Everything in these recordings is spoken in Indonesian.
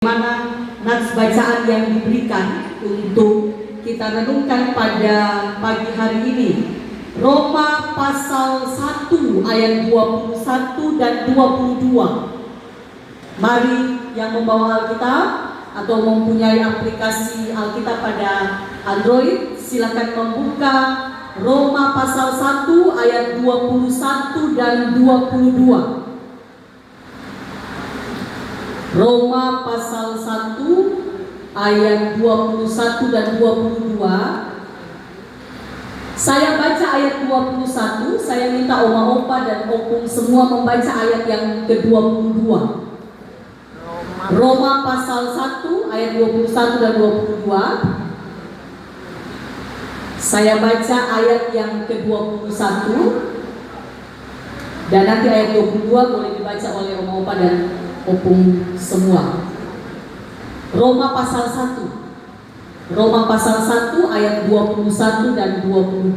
Mana nats bacaan yang diberikan untuk kita renungkan pada pagi hari ini, Roma pasal 1 ayat 21 dan 22. Mari yang membawa Alkitab atau mempunyai aplikasi Alkitab pada Android, silakan membuka Roma pasal 1 ayat 21 dan 22. Roma pasal 1 ayat 21 dan 22. Saya baca ayat 21, saya minta oma-opa dan opung semua membaca ayat yang ke-22. Roma pasal 1 ayat 21 dan 22. Saya baca ayat yang ke-21 dan nanti ayat 22 boleh dibaca oleh oma-opa dan opung semua. Roma pasal 1. Roma pasal 1 ayat 21 dan 22.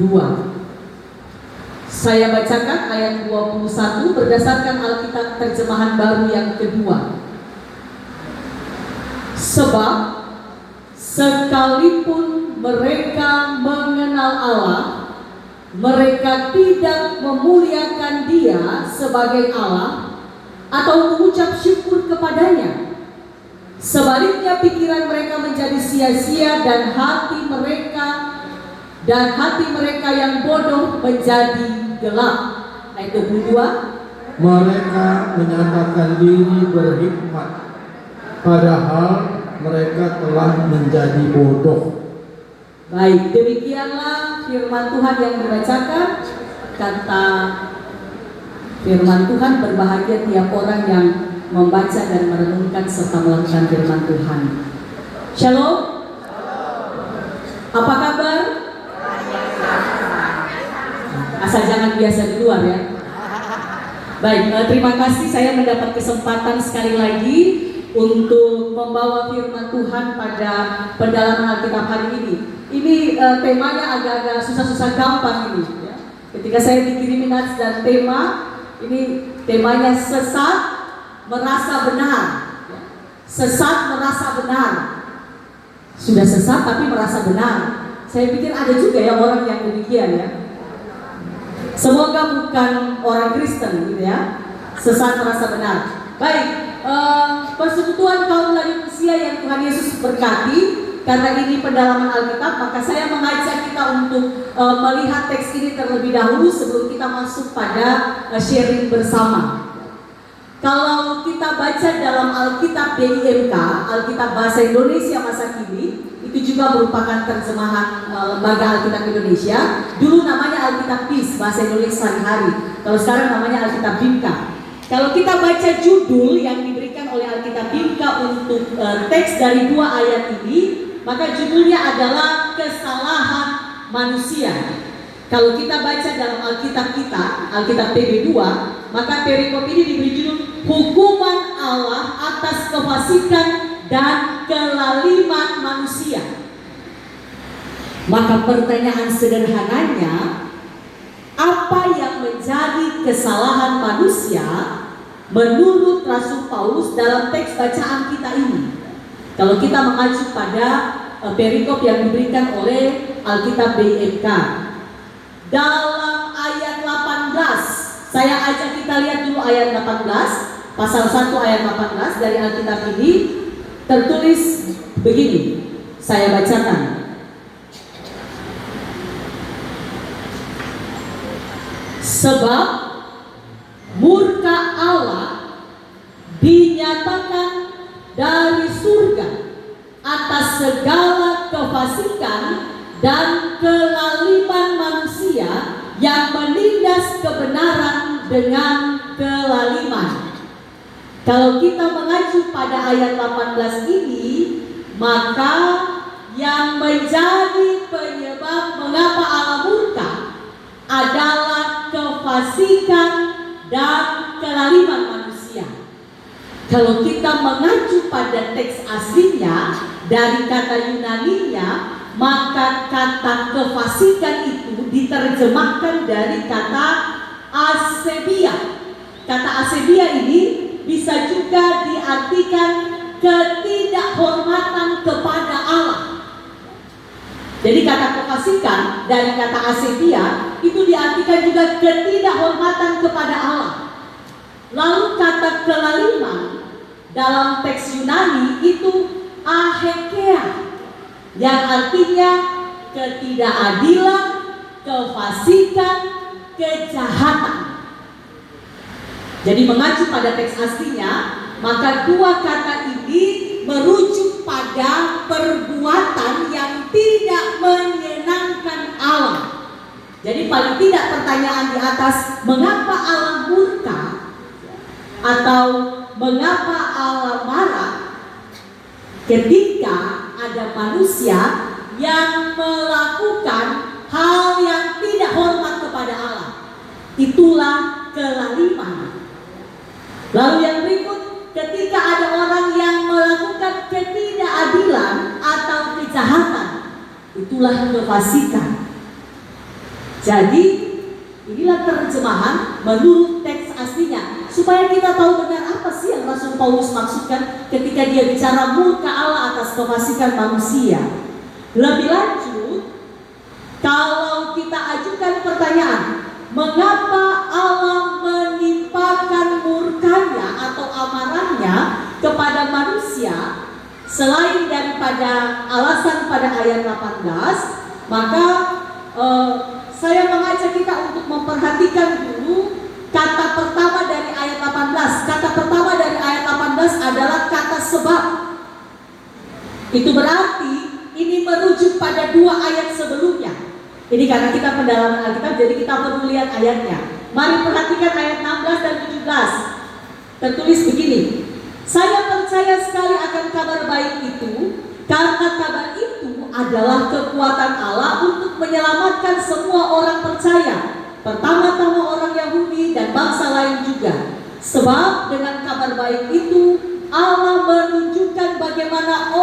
Saya bacakan ayat 21 berdasarkan Alkitab terjemahan baru yang kedua. Sebab sekalipun mereka mengenal Allah, mereka tidak memuliakan Dia sebagai Allah atau mengucap syukur kepadanya. Sebaliknya pikiran mereka menjadi sia-sia dan hati mereka yang bodoh menjadi gelap. Ayat 22. Mereka menyatakan diri berhikmat, padahal mereka telah menjadi bodoh. Baik, demikianlah firman Tuhan yang dibacakan. Kata firman Tuhan, berbahagia tiap orang yang membaca dan merenungkan serta melakukan firman Tuhan. Shalom. Apa kabar? Asal jangan biasa di luar ya. Baik, terima kasih saya mendapat kesempatan sekali lagi untuk membawa firman Tuhan pada pendalaman Alkitab hari ini. Ini temanya agak-agak susah-susah gampang ini ya. Ketika saya dikirimi nats dan tema, ini temanya sesat merasa benar. Sesat merasa benar. Sudah sesat tapi merasa benar. Saya pikir ada juga ya orang yang demikian ya. Semoga bukan orang Kristen gitu ya. Sesat merasa benar. Baik, persekutuan kaum Laodikia yang Tuhan Yesus berkati. Karena ini pendalaman Alkitab, maka saya mengajak kita untuk melihat teks ini terlebih dahulu sebelum kita masuk pada sharing bersama. Kalau kita baca dalam Alkitab DIMK, Alkitab Bahasa Indonesia masa kini, itu juga merupakan terjemahan Lembaga Alkitab Indonesia. Dulu namanya Alkitab BIS, Bahasa Indonesia Sehari-Hari. Kalau sekarang namanya Alkitab BIMKA. Kalau kita baca judul yang diberikan oleh Alkitab BIMKA untuk teks dari 2 ayat ini, maka judulnya adalah kesalahan manusia. Kalau kita baca dalam Alkitab kita, Alkitab PB2, maka perikop ini diberi judul hukuman Allah atas kefasikan dan kelaliman manusia. Maka pertanyaan sederhananya, apa yang menjadi kesalahan manusia menurut Rasul Paulus dalam teks bacaan kita ini? Kalau kita mengacu pada perikop yang diberikan oleh Alkitab DIMK dalam ayat 18, saya ajak kita lihat dulu ayat 18, pasal 1 ayat 18 dari Alkitab ini tertulis begini, saya bacakan. Sebab murka Allah dinyatakan dari surga atas segala kefasikan dan kelaliman manusia yang menindas kebenaran dengan kelaliman. Kalau kita mengacu pada ayat 18 ini, maka yang menjadi penyebab mengapa Allah murka adalah kefasikan dan kelaliman manusia. Kalau kita mengacu pada teks aslinya dari kata Yunaninya, maka kata kefasikan itu diterjemahkan dari kata asebia. Kata asebia ini bisa juga diartikan ketidakhormatan kepada Allah. Jadi kata kefasikan dari kata asetia itu diartikan juga ketidakhormatan kepada Allah. Lalu kata kelaliman dalam teks Yunani itu ahekea, yang artinya ketidakadilan, kefasikan, kejahatan. Jadi mengacu pada teks aslinya, maka dua kata ini merujuk pada perbuatan yang tidak menyenangkan Allah. Jadi paling tidak pertanyaan di atas mengapa Allah murka atau mengapa Allah marah ketika ada manusia yang melakukan hal yang tidak hormat kepada Allah. Itulah kelaliman. Lalu yang berikut, ketika ada orang yang melakukan ketidakadilan atau kejahatan, itulah kefasikan. Jadi inilah terjemahan menurut teks aslinya, supaya kita tahu benar apa sih yang Rasul Paulus maksudkan ketika dia bicara murka Allah atas kefasikan manusia. Lebih lanjut, kalau kita ajukan pertanyaan, mengapa Allah menimpakan murkanya atau amarahnya kepada manusia selain daripada alasan pada ayat 18, maka saya mengajak kita untuk memperhatikan dulu kata pertama dari ayat 18. Kata pertama dari ayat 18 adalah kata sebab. Itu berarti ini merujuk pada dua ayat sebelumnya. Ini karena kita pendalaman Alkitab, jadi kita perlu lihat ayatnya. Mari perhatikan ayat 16 dan 17. Tertulis begini: saya percaya sekali akan kabar baik itu, karena kabar itu adalah kekuatan Allah untuk menyelamatkan semua orang percaya, pertama-tama orang Yahudi dan bangsa lain juga. Sebab dengan kabar baik itu Allah menunjukkan bagaimana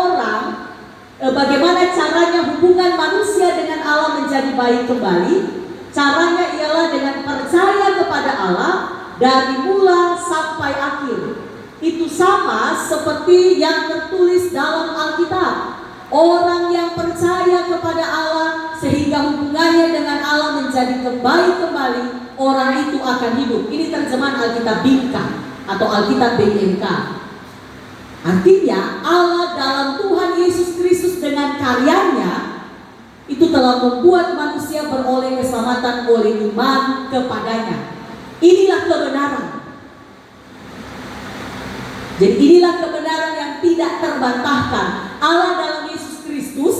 caranya hubungan manusia dengan Allah menjadi baik kembali. Caranya ialah dengan percaya kepada Allah dari mula sampai akhir. Itu sama seperti yang tertulis dalam Alkitab. Orang yang percaya kepada Allah sehingga hubungannya dengan Allah menjadi baik kembali, orang itu akan hidup. Ini terjemahan Alkitab Bingka atau Alkitab BMK. Artinya Allah dalam Tuhan Yesus Kristus dengan karyanya itu telah membuat manusia beroleh keselamatan oleh iman kepadanya. Inilah kebenaran. Jadi inilah kebenaran yang tidak terbantahkan. Allah dalam Yesus Kristus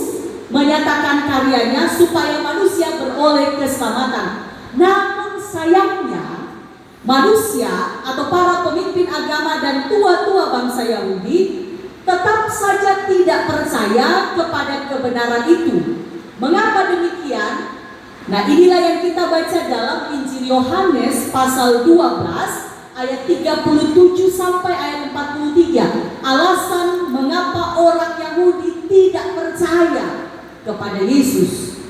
menyatakan karyanya supaya manusia beroleh keselamatan. Namun sayangnya manusia atau para pemimpin agama dan tua-tua bangsa Yahudi tetap saja tidak percaya kepada kebenaran itu. Mengapa demikian? Nah, inilah yang kita baca dalam Injil Yohanes pasal 12 ayat 37 sampai ayat 43. Alasan mengapa orang Yahudi tidak percaya kepada Yesus.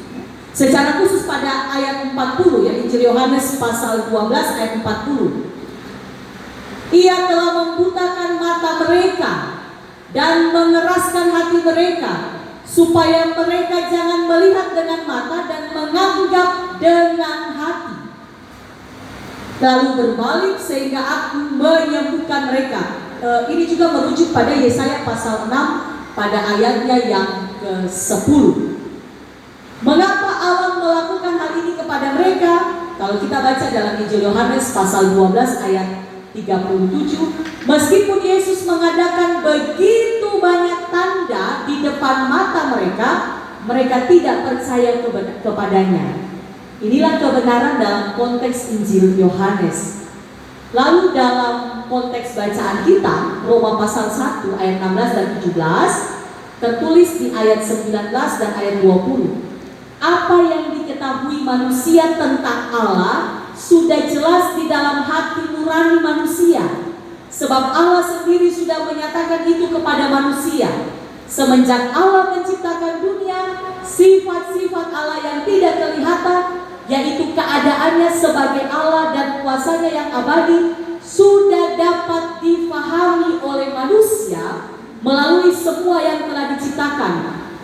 Secara khusus pada ayat 40 ya, Injil Yohanes pasal 12 ayat 40. Ia telah membutakan mata mereka dan mengeraskan hati mereka, supaya mereka jangan melihat dengan mata dan menganggap dengan hati, lalu berbalik sehingga aku menyembuhkan mereka. Ini juga merujuk pada Yesaya pasal 6 pada ayatnya yang ke-10. Mengapa Allah melakukan hal ini kepada mereka? Kalau kita baca dalam Injil Yohanes pasal 12 ayat 37, meskipun Yesus mengadakan begitu banyak tanda di depan mata mereka, mereka tidak percaya kepadanya. Inilah kebenaran dalam konteks Injil Yohanes. Lalu dalam konteks bacaan kita, Roma pasal 1 ayat 16 dan 17, tertulis di ayat 19 dan ayat 20. Apa yang diketahui manusia tentang Allah sudah jelas di dalam hati nurani manusia, sebab Allah sendiri sudah menyatakan itu kepada manusia. Semenjak Allah menciptakan dunia, sifat-sifat Allah yang tidak kelihatan, yaitu keadaannya sebagai Allah dan kuasanya yang abadi, sudah dapat difahami oleh manusia melalui semua yang telah diciptakan.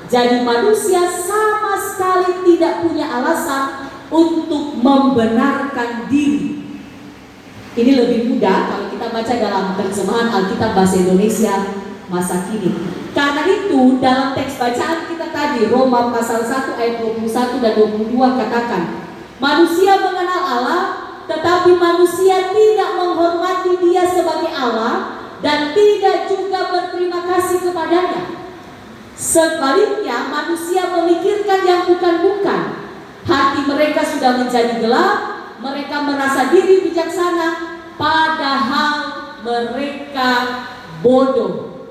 Jadi manusia sama sekali tidak punya alasan untuk membenarkan diri. Ini lebih mudah kalau kita baca dalam terjemahan Alkitab Bahasa Indonesia masa kini. Karena itu dalam teks bacaan kita tadi, Roma pasal 1 ayat 21 dan 22 katakan, manusia mengenal Allah, tetapi manusia tidak menghormati Dia sebagai Allah dan tidak juga berterima kasih kepadanya. Sebaliknya manusia memikirkan yang bukan-bukan. Hati mereka sudah menjadi gelap, mereka merasa diri bijaksana, padahal mereka bodoh.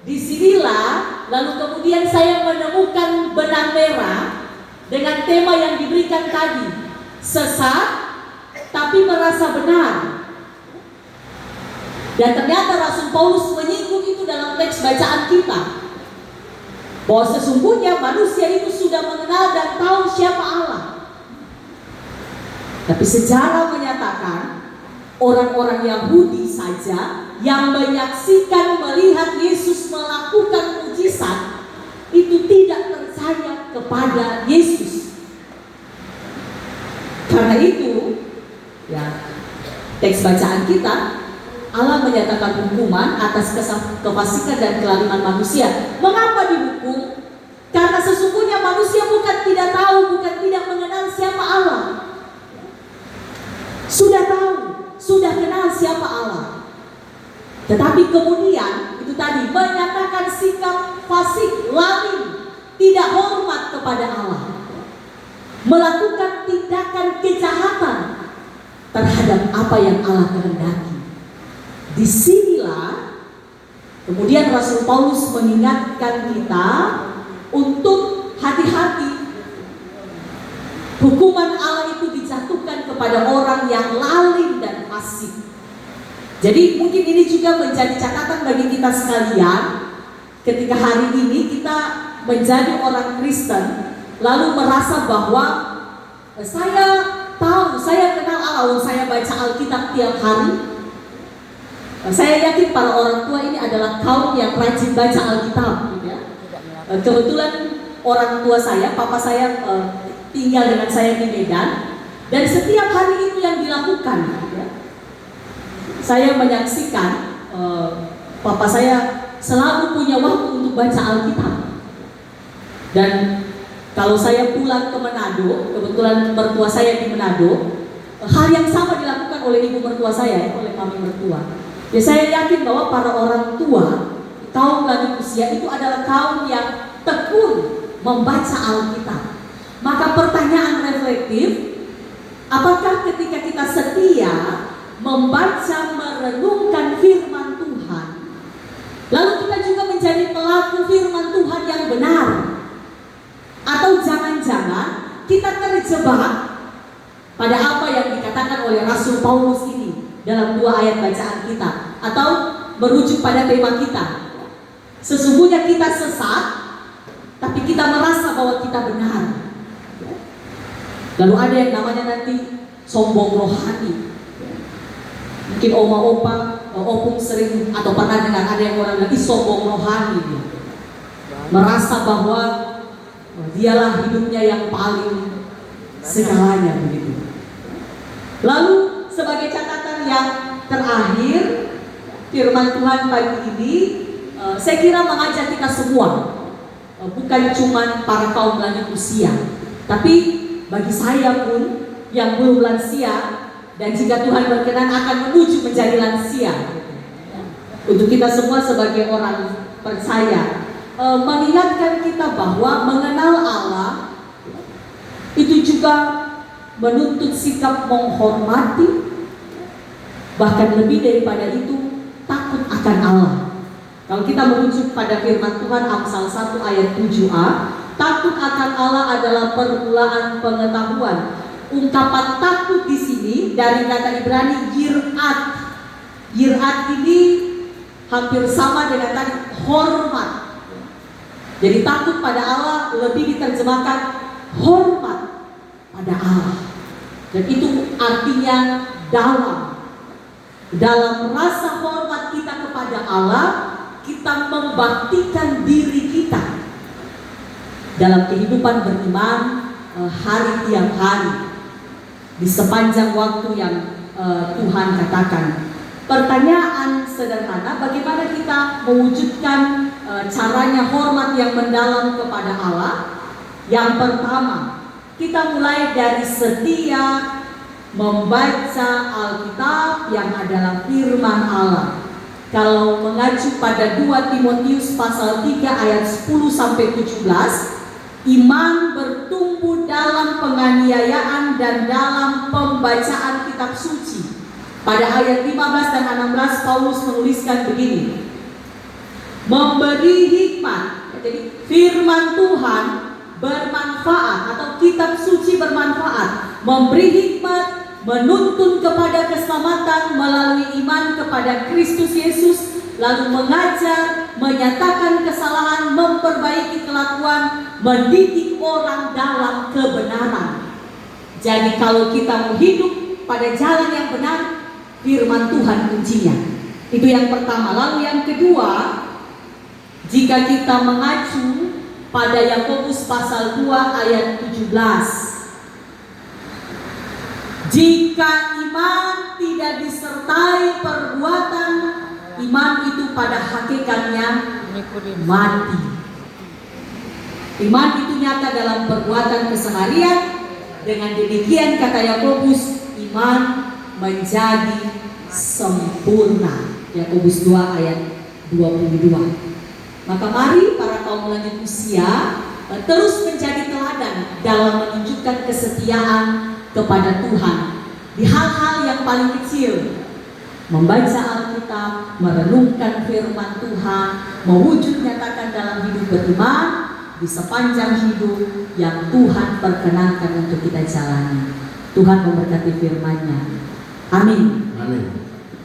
Disinilah lalu kemudian saya menemukan benang merah dengan tema yang diberikan tadi, sesat tapi merasa benar. Dan ternyata Rasul Paulus menyinggung itu dalam teks bacaan kita, bahwa sesungguhnya manusia itu sudah mengenal dan tahu siapa Allah. Tapi sejarah menyatakan orang-orang Yahudi saja yang menyaksikan melihat Yesus melakukan mujizat itu tidak percaya kepada Yesus. Karena itu, ya, teks bacaan kita, Allah menyatakan hukuman atas kefasikan dan kelaliman manusia. Mengapa dihukum? Karena sesungguhnya manusia bukan tidak tahu, bukan tidak mengenal siapa Allah. Sudah tahu, sudah kenal siapa Allah. Tetapi kemudian itu tadi menyatakan sikap fasik, lalim, tidak hormat kepada Allah, melakukan tindakan kejahatan terhadap apa yang Allah kehendaki. Disinilah kemudian Rasul Paulus mengingatkan kita untuk hati-hati. Hukuman Allah itu dijatuhkan kepada orang yang lalim dan fasik. Jadi mungkin ini juga menjadi catatan bagi kita sekalian. Ketika hari ini kita menjadi orang Kristen, lalu merasa bahwa saya tahu, saya kenal Allah, saya baca Alkitab tiap hari. Saya yakin para orang tua ini adalah kaum yang rajin baca Alkitab, gitu ya. Kebetulan orang tua saya, papa saya tinggal dengan saya di Medan, dan setiap hari itu yang dilakukan, gitu ya. Saya menyaksikan papa saya selalu punya waktu untuk baca Alkitab. Dan kalau saya pulang ke Manado, kebetulan mertua saya di Manado, hal yang sama dilakukan oleh ibu mertua saya, oleh mami mertua. Ya, saya yakin bahwa para orang tua, kaum lanjut usia itu adalah kaum yang tekun membaca Alkitab. Maka pertanyaan reflektif, apakah ketika kita setia membaca, merenungkan firman Tuhan, lalu kita juga menjadi pelaku firman Tuhan yang benar? Atau jangan-jangan kita terjebak pada apa yang dikatakan oleh Rasul Paulus ini dalam 2 ayat bacaan kita, atau merujuk pada tema kita, sesungguhnya kita sesat tapi kita merasa bahwa kita benar. Lalu ada yang namanya nanti sombong rohani. Mungkin oma-opa, opung sering atau pernah dengar ada yang orang lagi sombong rohani, merasa bahwa dialah hidupnya yang paling segalanya, begitu. Lalu sebagai catatan yang terakhir, firman Tuhan pagi ini saya kira mengajak kita semua, bukan cuma para kaum lanjut usia, tapi bagi saya pun yang belum lansia, dan jika Tuhan berkenan akan menuju menjadi lansia. Untuk kita semua sebagai orang percaya, mengingatkan kita bahwa mengenal Allah itu juga menuntut sikap menghormati, bahkan lebih daripada itu takut akan Allah. Kalau kita merujuk pada firman Tuhan Amsal 1 ayat 7a, takut akan Allah adalah permulaan pengetahuan. Ungkapan takut di sini dari kata Ibrani yirat. Yirat ini hampir sama dengan tadi hormat. Jadi takut pada Allah lebih diterjemahkan hormat pada Allah. Dan itu artinya dalam rasa hormat kita kepada Allah, kita membaktikan diri kita dalam kehidupan beriman hari tiap hari di sepanjang waktu yang Tuhan katakan. Pertanyaan sederhana, bagaimana kita mewujudkan caranya hormat yang mendalam kepada Allah? Yang pertama, kita mulai dari setia membaca Alkitab yang adalah firman Allah. Kalau mengacu pada 2 Timotius pasal 3 ayat 10 sampai 17, iman bertumbuh dalam penganiayaan dan dalam pembacaan kitab suci. Pada ayat 15 dan 16 Paulus menuliskan begini, memberi hikmat. Jadi firman Tuhan bermanfaat atau kitab suci bermanfaat, memberi hikmat, menuntun kepada keselamatan melalui iman kepada Kristus Yesus, lalu mengajar, menyatakan kesalahan, memperbaiki kelakuan, mendidik orang dalam kebenaran. Jadi kalau kita mau hidup pada jalan yang benar, firman Tuhan kuncinya. Itu yang pertama. Lalu yang kedua, jika kita mengacu pada Yakobus pasal 2 ayat 17, jika iman tidak disertai perbuatan, iman itu pada hakikatnya mati. Iman itu nyata dalam perbuatan keseharian. Dengan demikian kata Yakobus, iman menjadi sempurna. Yakobus 2 ayat 22. Maka mari para kaum lanjut usia terus menjadi teladan dalam menunjukkan kesetiaan kepada Tuhan di hal-hal yang paling kecil. Membaca Alkitab, merenungkan firman Tuhan, mewujud nyatakan dalam hidup beriman di sepanjang hidup yang Tuhan perkenankan untuk kita jalani. Tuhan memberkati firman-Nya. Amin. Amin.